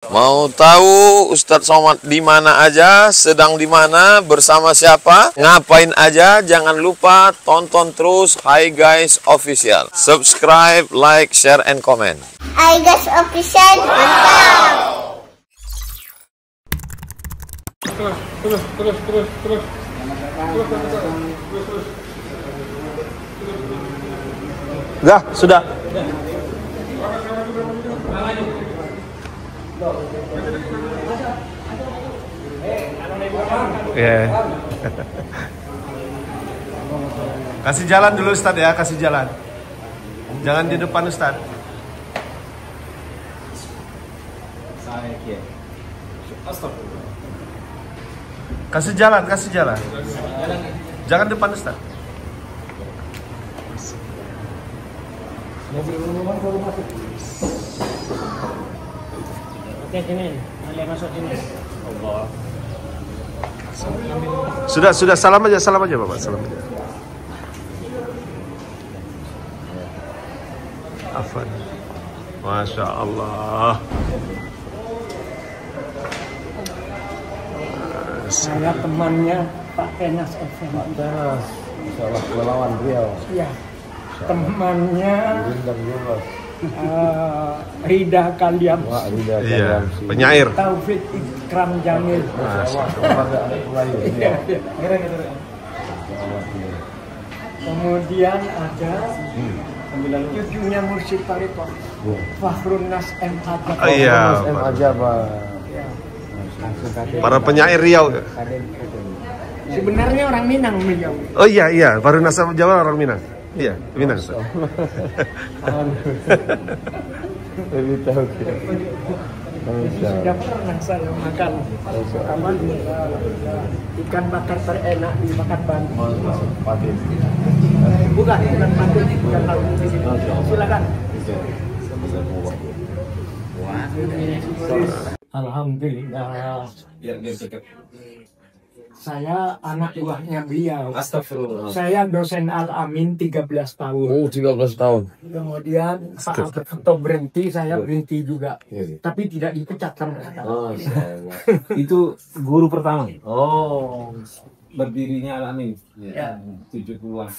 Mau tahu Ustadz Somad di mana aja, sedang di mana, bersama siapa, ngapain aja? Jangan lupa tonton terus Hi Guys Official. Subscribe, like, share, and comment. Hi Guys Official, mantap. Terus. Enggak, sudah. Yeah. Kasih jalan dulu Ustadz ya, kasih jalan. Jangan di depan Ustadz. Kasih jalan, kasih jalan. Jangan depan Ustadz. Oke, sini. Boleh masuk sini. Allah. Sudah, salam aja Bapak, salam aja. Afan. Masya Allah. Saya temannya Pak Tenas FM. Pak Tenas, insyaallah melawan Riau. Iya. Temannya Rida Kaliam. Wah, Rida Iya, Kaliam. penyair. Taufik Ikram Jamil. Kemudian ada cucunya Mursyid Tariko, Fakhrun Nas M. Hajar. Oh iya, aja, Pak. para penyair Riau. Sebenarnya orang Minang beliau. Oh iya, baru nasab Jawa orang Minang. Iya, Minang. Lebih tahu. Sudah pernah saya makan ikan bakar terenak di Makan Batu. Bukan patin, bukan laut. Silakan. Alhamdulillah. Saya anak buahnya beliau. Astagfirullah. Saya dosen Al-Amin 13 tahun. Oh, 13 tahun. Kemudian Pak Alberto berhenti, saya berhenti juga. Iya. Tapi tidak dipecat sama kata. Itu guru pertama. Oh, berdirinya Al-Amin. Ya. 70-an.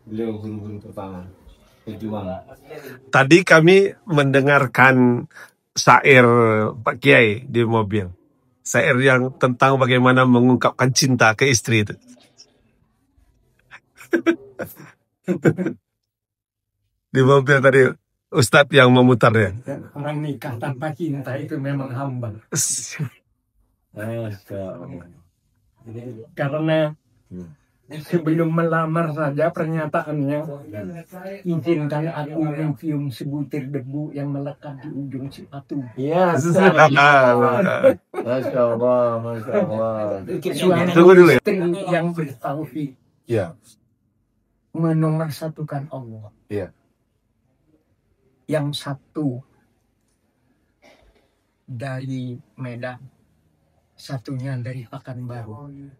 Beliau guru-guru pertama. Pejuang. Tadi kami mendengarkan syair Pak Kiai di mobil. Syair yang tentang bagaimana mengungkapkan cinta ke istri itu. Di mobil tadi Ustadz yang memutarnya. Orang nikah tanpa cinta itu memang hamba. Karena sebelum melamar saja pernyataannya, izinkan aku mencium sebutir debu yang melekat di ujung sepatu. Iya, Masya Allah. Suami Tunggu dulu ya. istri yang bertauhid, Iya. menomorsatukan Allah. Iya. Yang satu dari Medan, satunya dari Pekanbaru.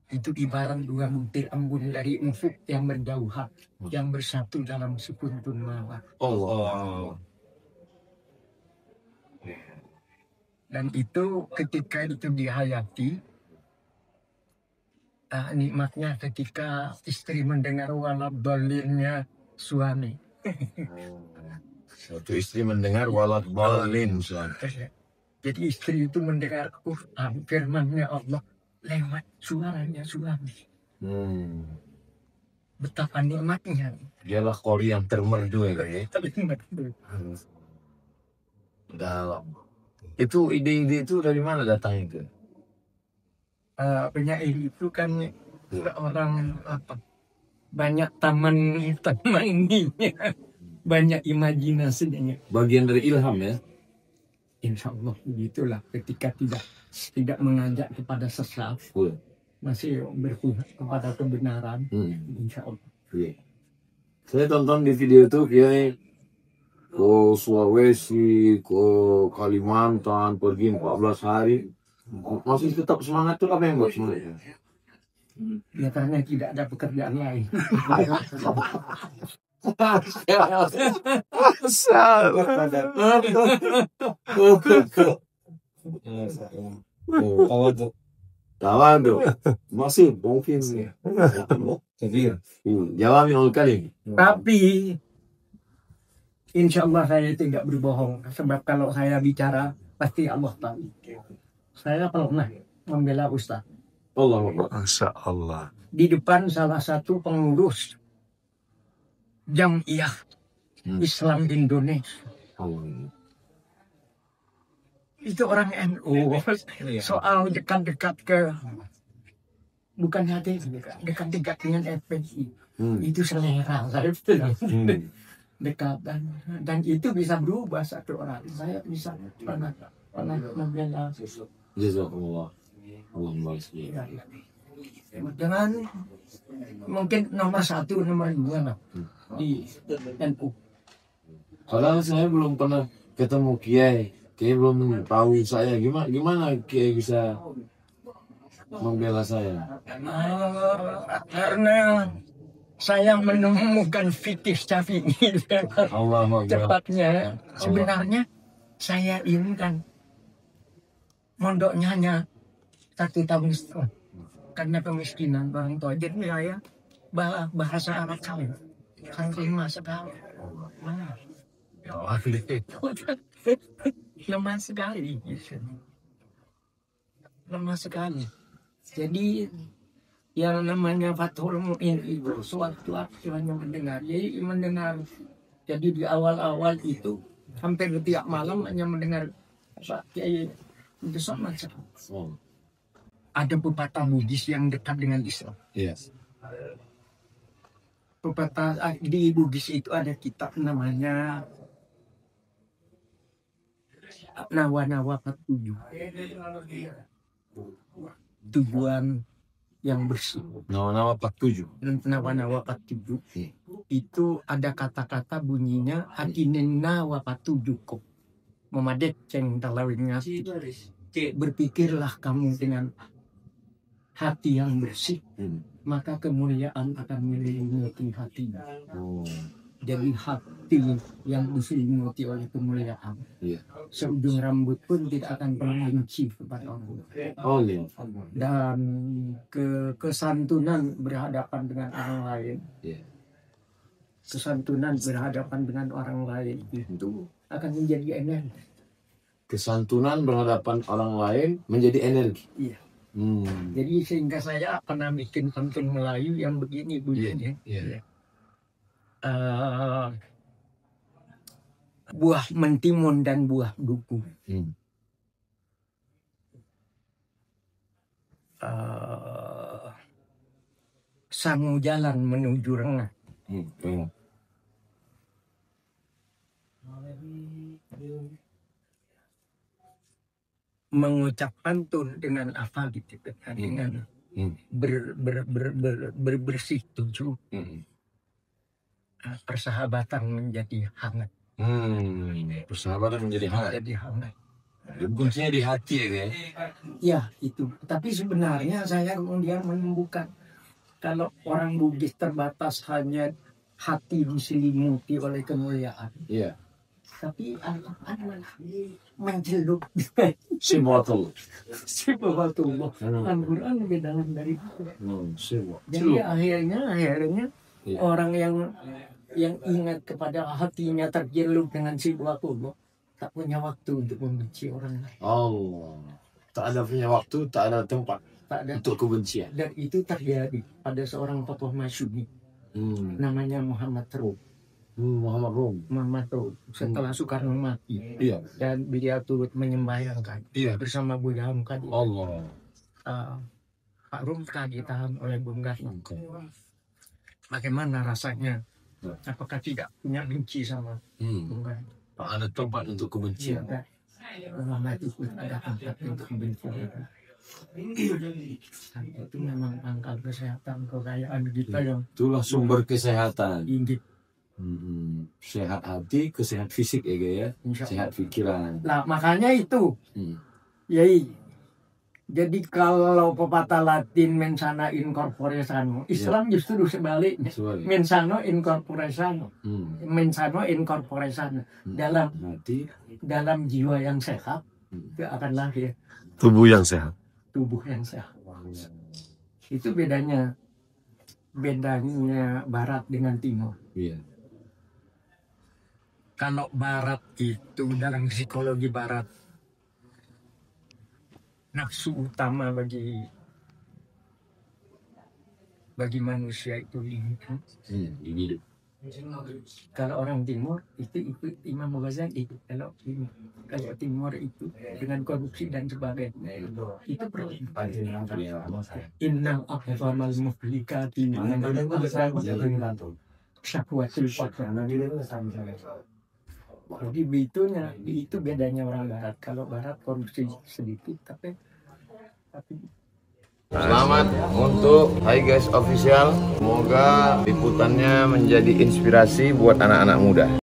Itu ibarat dua butir embun dari ufuk yang berjauhan, yang bersatu dalam sekuntun mawar. Allah. Dan itu ketika itu dihayati, nikmatnya ketika istri mendengar walad dolinnya suami. Satu istri mendengar walad balin. Jadi istri itu mendengar Quran, firman-Nya Allah lewat suaranya suami. Betapa nikmatnya. Dialah kori yang termerdu ya. Betul. Dalam. Itu ide-ide itu dari mana datang itu? Penyair itu kan orang apa? Banyak taman ininya, banyak imajinasinya. Bagian dari ilham ya. Insya Allah begitulah ketika tidak mengajak kepada sesat, masih berpihak kepada kebenaran. Insya Allah. Saya tonton di video itu Kiai ke Sulawesi, ke Kalimantan, pergi 14 hari. Masih tetap semangat tuh, apa yang buat semangat? Ya karena tidak ada pekerjaan lain. Kawan tuh. Kawan tuh. Masih mungkin. Kebir. Jawabnya kali. Tapi insya Allah saya tidak berbohong. Sebab kalau saya bicara pasti Allah tahu. Saya pernah membela Ustaz Allah Akbar. Masya Allah. di depan salah satu pengurus Jamiah Islam Indonesia. Itu orang NU. Soal dekat-dekat ke bukan hati, dekat-dekat dengan FPI. Itu selera saya bilang. Dekat dan itu bisa berubah satu orang. Saya bisa pernah membela. Jazakumullah. Allahumma barik. Dengan mungkin nomor 1, nomor 2 lah di NU. Kalau saya belum pernah ketemu Kiai, Kiai belum tahu saya gimana Kiai bisa membela saya. Karena saya menemukan fikih Syafi'i. Allah Akbar. Tepatnya sebenarnya saya ini kan mondoknya hanya 1 tahun setengah karena kemiskinan orang tua. Jadi saya bahasa Arab kali lemah sekali. Lemah sekali. Lemah sekali. Jadi yang namanya Fathul Mu'in itu suatu hanya mendengar. Jadi mendengar. Jadi di awal-awal itu hampir tiap malam hanya mendengar Pak Kiai itu sama saja. Ada pepatah Buddhis yang dekat dengan Islam. Yes. Pepatah di Buddhis itu ada kitab namanya Nawa-Nawa 47. Tujuan yang bersih. Nama 47. Nawa-Nawa 47. Itu ada kata-kata bunyinya Akinen nawa 47 kok. Memadet ceng talawin ngati. Berpikirlah kamu dengan hati yang bersih, maka kemuliaan akan menyelimuti hatinya. Jadi hati yang diselimuti oleh kemuliaan. Seujung rambut pun tidak akan pernah benci kepada orang. Dan kesantunan berhadapan dengan orang lain. Kesantunan berhadapan dengan orang lain itu akan menjadi energi. Kesantunan berhadapan orang lain menjadi energi. Iya. Jadi sehingga saya pernah bikin pantun Melayu yang begini bunyinya. Buah mentimun dan buah duku. Sangu jalan menuju rengah. Mengucap pantun dengan apa gitu kan, dengan bersih tujuh, persahabatan menjadi hangat. Persahabatan menjadi hangat. Kuncinya di hati ya. Ya itu. Tapi sebenarnya saya kemudian menemukan kalau orang Buddhis terbatas hanya hati diselimuti oleh kemuliaan. Iya. Tapi Al-Quran malah mencelup. Sifatul. Sifatullah. Al-Quran lebih dalam dari itu. Jadi akhirnya orang yang ingat kepada hatinya terjelup dengan sifatullah tak punya waktu untuk membenci orang lain. Allah. Tak ada punya waktu, tak ada tempat untuk kebencian. Dan itu terjadi pada seorang tokoh masyhur namanya Muhammad Rum. Muhammad Rum setelah Soekarno mati, dan beliau turut menyembayangkan bersama Buya Hamka. Allah. Pak Rum telah ditahan oleh Bung Karno. Bagaimana rasanya? Apakah tidak punya benci sama Bung Karno? Tak ada tempat untuk kebencian. Muhammad itu ada tempat untuk benci. Itu memang pangkal kesehatan kekayaan kita yang itulah sumber kesehatan. tinggi. Sehat hati, kesehat fisik ya, sehat pikiran. Nah makanya itu, yai Jadi kalau pepatah Latin mensana in corpore sano, Islam justru sebaliknya. Mensano in corpore sano. Mensano in corpore sano. Dalam jiwa yang sehat itu akan lahir Tubuh yang sehat. tubuh yang sehat. Itu bedanya Barat dengan Timur. Iya. Kalau Barat itu dalam psikologi Barat, nafsu utama bagi manusia itu hidup. Hidup. Kalau orang Timur itu ikut Imam Ghazali. Kalau Timur itu dengan korupsi dan sebagainya itu perlu. Innal aqwamal muflikati syakwatul fakir. Jadi itu bedanya orang Barat. Kalau Barat korupsi sedikit tapi Selamat untuk Hai Guys Official. Semoga liputannya menjadi inspirasi buat anak-anak muda.